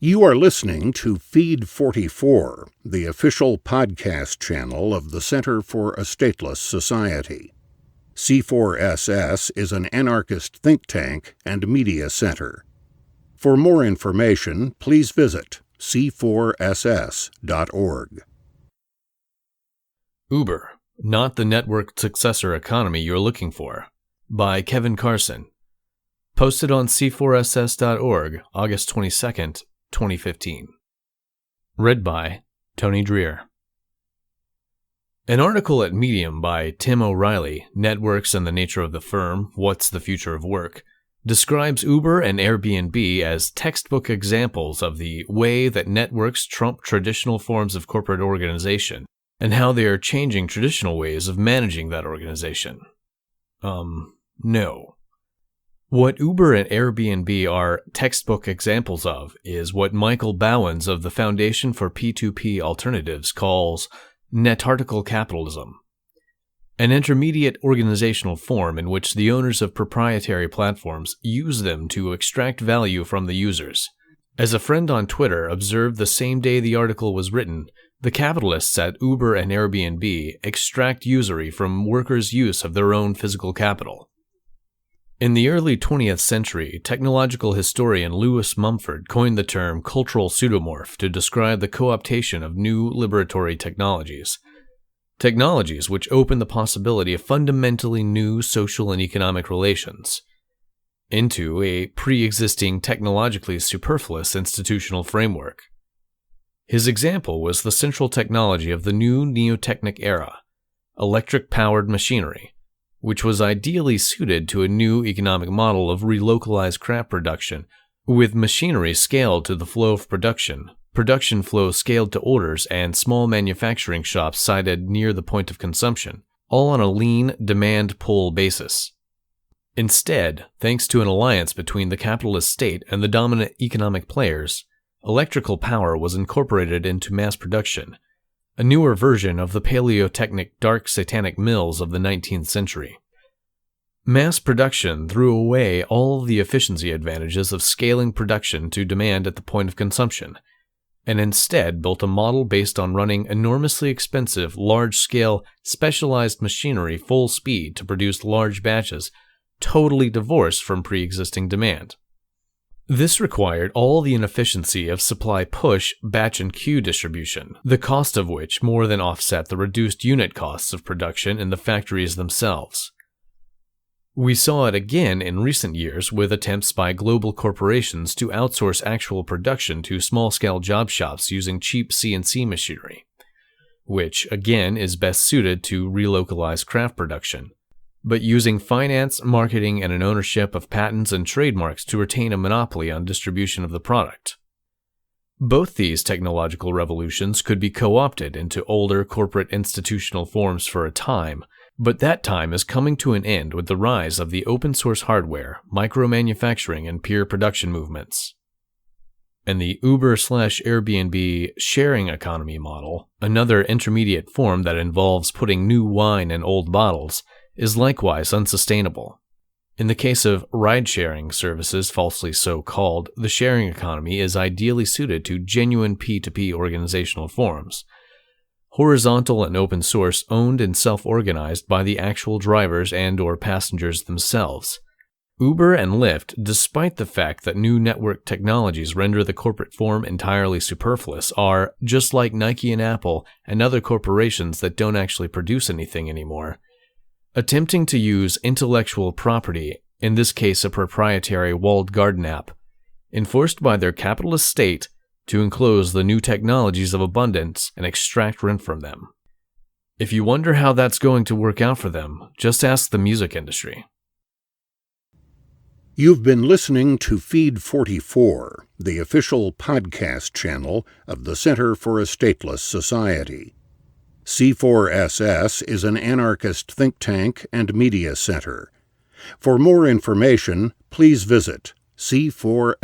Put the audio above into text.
You are listening to Feed 44, the official podcast channel of the Center for a Stateless Society. C4SS is an anarchist think tank and media center. For more information, please visit c4ss.org. Uber, Not the Network Successor Economy You're Looking For, by Kevin Carson. Posted on c4ss.org, August 22nd, 2015. Read by Tony Dreher. An article at Medium by Tim O'Reilly, Networks and the Nature of the Firm, What's the Future of Work, describes Uber and Airbnb as textbook examples of the way that networks trump traditional forms of corporate organization and how they are changing traditional ways of managing that organization. No. What Uber and Airbnb are textbook examples of is what Michel Bauwens of the Foundation for P2P Alternatives calls netarchical capitalism, an intermediate organizational form in which the owners of proprietary platforms use them to extract value from the users. As a friend on Twitter observed the same day the article was written, the capitalists at Uber and Airbnb extract usury from workers' use of their own physical capital. In the early 20th century, technological historian Lewis Mumford coined the term cultural pseudomorph to describe the co-optation of new liberatory technologies which open the possibility of fundamentally new social and economic relations into a pre-existing technologically superfluous institutional framework. His example was the central technology of the new neotechnic era, electric-powered machinery, which was ideally suited to a new economic model of relocalized craft production, with machinery scaled to the flow of production flow scaled to orders, and small manufacturing shops sited near the point of consumption, all on a lean demand-pull basis. Instead, thanks to an alliance between the capitalist state and the dominant economic players, electrical power was incorporated into mass production, a newer version of the paleotechnic dark satanic mills of the 19th century. Mass production threw away all the efficiency advantages of scaling production to demand at the point of consumption, and instead built a model based on running enormously expensive, large-scale, specialized machinery full speed to produce large batches, totally divorced from pre-existing demand. This required all the inefficiency of supply push, batch, and queue distribution, the cost of which more than offset the reduced unit costs of production in the factories themselves. We saw it again in recent years with attempts by global corporations to outsource actual production to small-scale job shops using cheap CNC machinery, which again is best suited to relocalize craft production, but using finance, marketing, and an ownership of patents and trademarks to retain a monopoly on distribution of the product. Both these technological revolutions could be co-opted into older corporate institutional forms for a time, but that time is coming to an end with the rise of the open-source hardware, micro-manufacturing, and peer production movements. And the Uber/Airbnb sharing economy model, another intermediate form that involves putting new wine in old bottles, is likewise unsustainable. In the case of ride-sharing services, falsely so called, the sharing economy is ideally suited to genuine P2P organizational forms, horizontal and open source, owned and self-organized by the actual drivers and/or passengers themselves. Uber and Lyft, despite the fact that new network technologies render the corporate form entirely superfluous, are, just like Nike and Apple and other corporations that don't actually produce anything anymore, attempting to use intellectual property, in this case a proprietary walled garden app, enforced by their capitalist state to enclose the new technologies of abundance and extract rent from them. If you wonder how that's going to work out for them, just ask the music industry. You've been listening to Feed 44, the official podcast channel of the Center for a Stateless Society. C4SS is an anarchist think tank and media center. For more information, please visit c4ss.org.